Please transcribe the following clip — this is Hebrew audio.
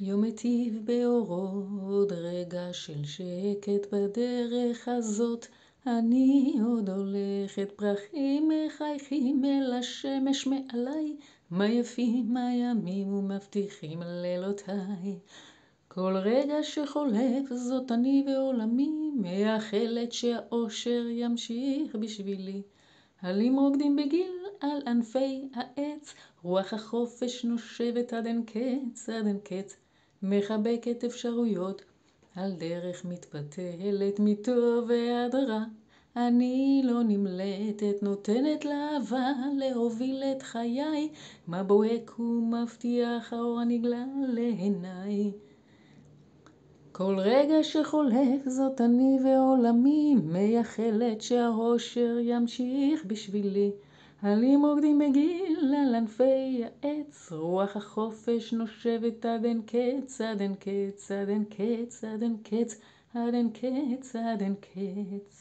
יום מטיב באורו, עוד רגע של שקט בדרך הזאת. אני עוד הולכת, פרחים מחייכים אל השמש מעליי, מה יפים הימים ומבטיחים לילותיי. כל רגע שחולף זאת אני ועולמי, מייחלת שהאושר ימשיך בשבילי. עלים רוקדים בגיל על ענפי העץ, רוח החופש נושבת עד אין קץ, עד אין קץ. מחבקת אפשרויות, על דרך מתפתלת מטוב ועד רע. אני לא נמלטת, נותנת לאהבה להוביל את חיי, מה בוהק ומבטיח האור הנגלה לעיניי. כל רגע שחולף זאת אני ועולמי, מייחלת שהאושר ימשיך בשבילי. עלים רוקדים בגיל על ענפי העץ, רוח החופש נושבת עד אין קץ, עד אין קץ, עד אין קץ, עד אין קץ, עד אין קץ, עד אין קץ.